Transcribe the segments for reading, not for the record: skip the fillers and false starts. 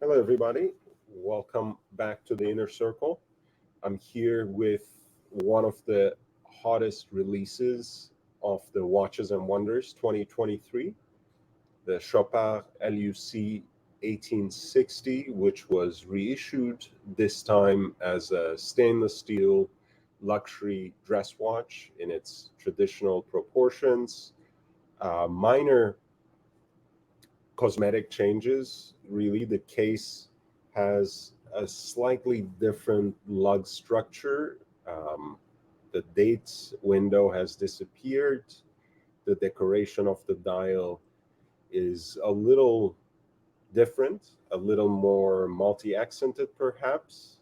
Hello, everybody. Welcome back to the Inner Circle. I'm here with one of the hottest releases of the Watches and Wonders 2023, the Chopard LUC 1860, which was reissued this time as a stainless steel luxury dress watch in its traditional proportions. Minor cosmetic changes. Really, the case has a slightly different lug structure. Um, the dates window has disappeared. The decoration of the dial is a little different, a little more multi-accented, perhaps.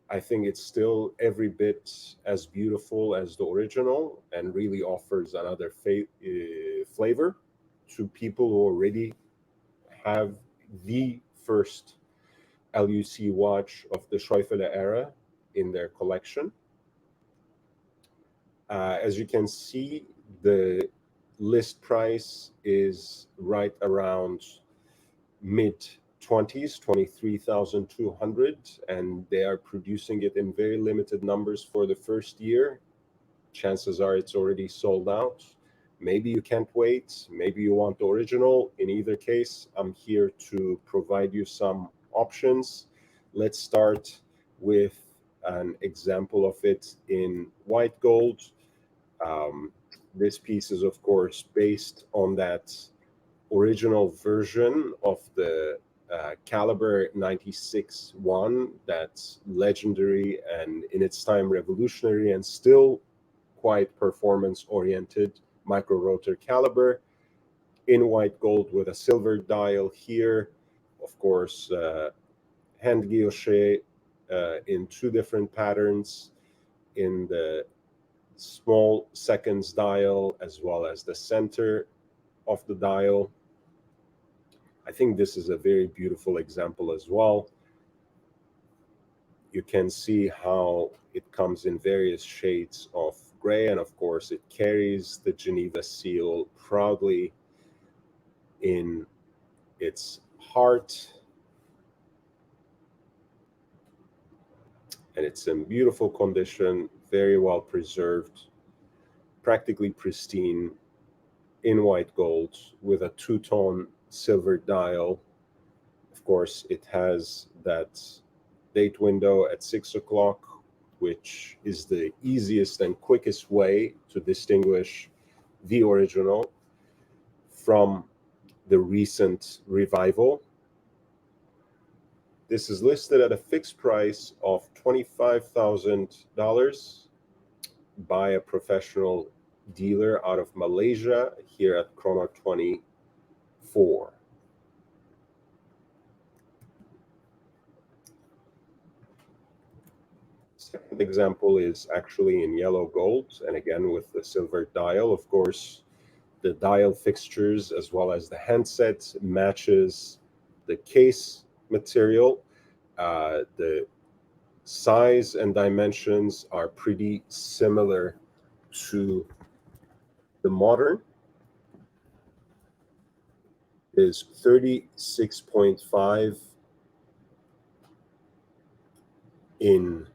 I think it's still every bit as beautiful as the original and really offers another flavor to people who already have the first LUC watch of the Schäufele era in their collection. As you can see, the list price is right around mid 20s, 23,200, and they are producing it in very limited numbers for the first year. Chances are it's already sold out. Maybe you can't wait. Maybe you want the original. In either case, I'm here to provide you some options. Let's start with an example of it in white gold. Um, this piece is, of course, based on that original version of the caliber 96-1, that's legendary and in its time revolutionary and still quite performance oriented micro rotor caliber in white gold with a silver dial here. Of course, hand guilloche in two different patterns in the small seconds dial as well as the center of the dial. I think this is a very beautiful example as well. You can see how it comes in various shades of gray, and of course it carries the Geneva seal proudly in its heart, and it's in beautiful condition, very well preserved, practically pristine in white gold with a two-tone silver dial. Of course, it has that date window at 6 o'clock, which is the easiest and quickest way to distinguish the original from the recent revival. This is listed at a fixed price of $25,000 by a professional dealer out of Malaysia here at Chrono 24. Second example is actually in yellow gold, and again with the silver dial. Of course, the dial fixtures as well as the handset matches the case material. The size and dimensions are pretty similar to the modern. It is 36.5 in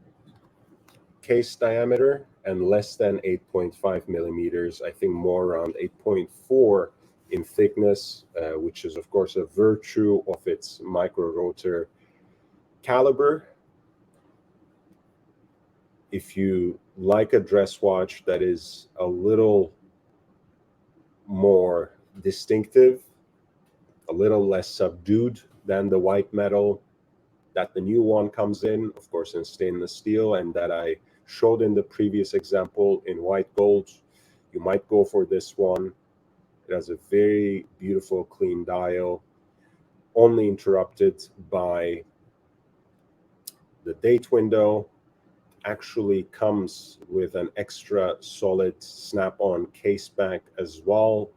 case diameter and less than 8.5 millimeters. I think more around 8.4 in thickness, which is of course a virtue of its micro rotor caliber. If you like a dress watch that is a little more distinctive, a little less subdued than the white metal that the new one comes in, of course, in stainless steel, and that I showed in the previous example in white gold, you might go for this one. It has a very beautiful, clean dial, only interrupted by the date window. Actually comes with an extra solid snap-on case back as well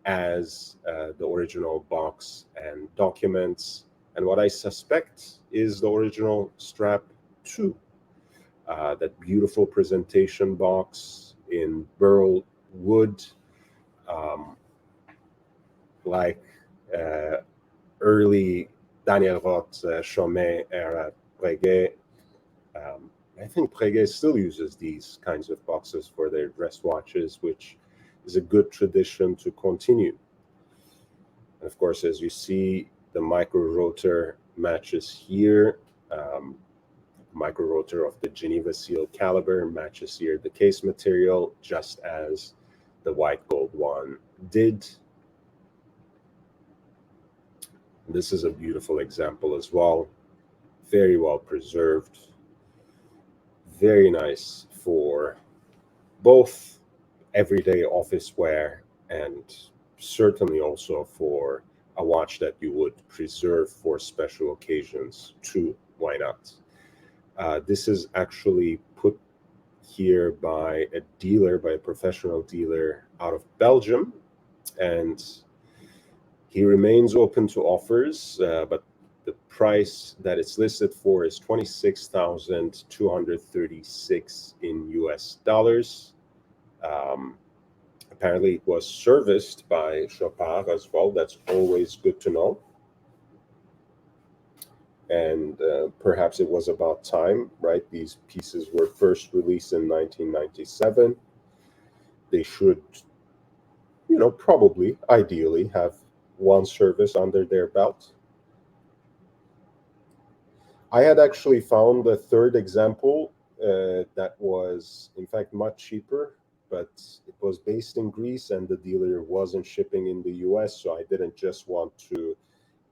as the original box and documents, and what I suspect is the original strap too. That beautiful presentation box in burl wood, um, like early Daniel Roth, Chaumet, era Breguet. I think Breguet still uses these kinds of boxes for their dress watches, which is a good tradition to continue. And of course, as you see, the micro rotor matches here. Micro rotor of the Geneva seal caliber matches here the case material, just as the white gold one did. This is a beautiful example as well. Very well preserved. Very nice for both everyday office wear and certainly also for a watch that you would preserve for special occasions too. Why not? This is actually put here by a dealer, by a professional dealer out of Belgium, and he remains open to offers, but the price that it's listed for is $26,236 in US dollars. Apparently, it was serviced by Chopard as well. That's always good to know. And perhaps it was about time, right? These pieces were first released in 1997. They should, probably, ideally, have one service under their belt. I had actually found a third example that was, in fact, much cheaper, but it was based in Greece and the dealer wasn't shipping in the US, so I didn't just want to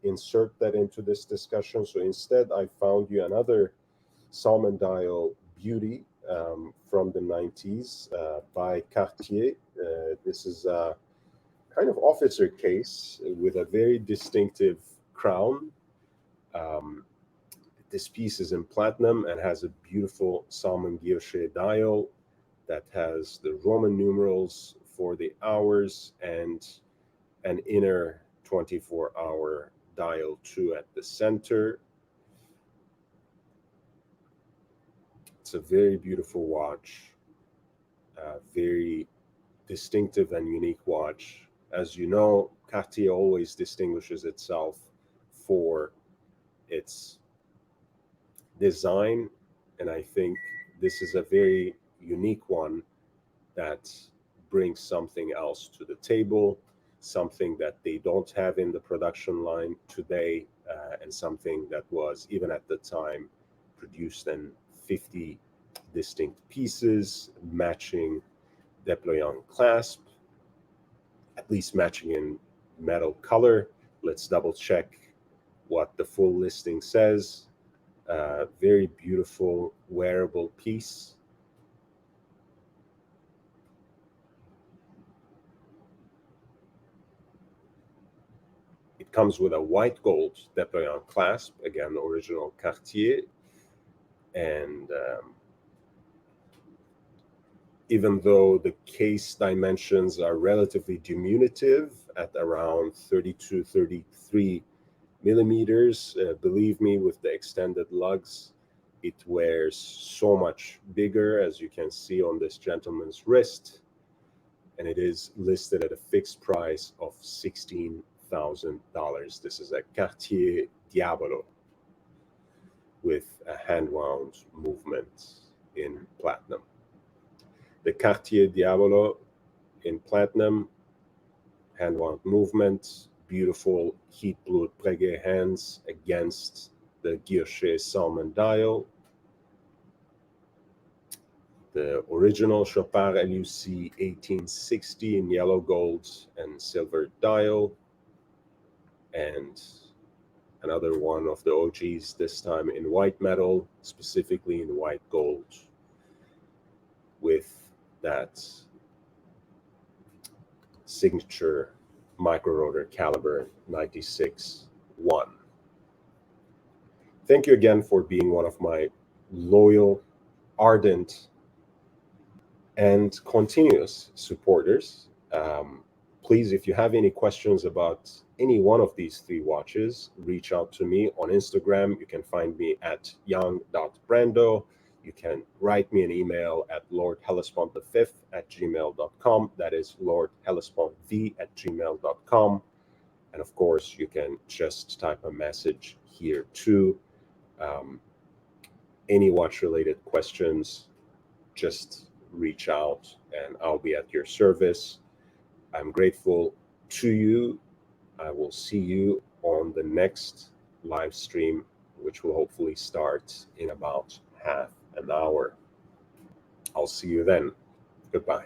insert that into this discussion. So instead, I found you another Salmon dial beauty from the 90s by Cartier. This is a kind of officer case with a very distinctive crown. This piece is in platinum and has a beautiful Salmon guilloche dial that has the Roman numerals for the hours and an inner 24-hour dial too at the center. It's a very beautiful watch, very distinctive and unique watch. As you know, Cartier always distinguishes itself for its design, and I think this is a very unique one that brings something else to the table, something that they don't have in the production line today, and something that was, even at the time, produced in 50 distinct pieces, matching déployant clasp, at least matching in metal color. Let's double check what the full listing says. Very beautiful wearable piece. It comes with a white gold déployant clasp, again, original Cartier. And even though the case dimensions are relatively diminutive at around 32, 33 millimeters, believe me, with the extended lugs, it wears so much bigger, as you can see on this gentleman's wrist. And it is listed at a fixed price of $16,000. This is a Cartier Diavolo with a hand-wound movement in platinum. The Cartier Diavolo in platinum, hand-wound movement, beautiful heat-blued Breguet hands against the guilloche Salmon dial. The original Chopard LUC 1860 in yellow gold and silver dial. And another one of the OGs, this time in white metal, specifically in white gold, with that signature micro rotor caliber 96-1. Thank you again for being one of my loyal, ardent, and continuous supporters. Please, if you have any questions about any one of these three watches, reach out to me on Instagram. You can find me at young.brando. You can write me an email at lordhellespont5@gmail.com. That is lordhellespont5@gmail.com. And of course, you can just type a message here too. Any watch related questions, just reach out and I'll be at your service. I'm grateful to you. I will see you on the next live stream, which will hopefully start in about half an hour. I'll see you then. Goodbye.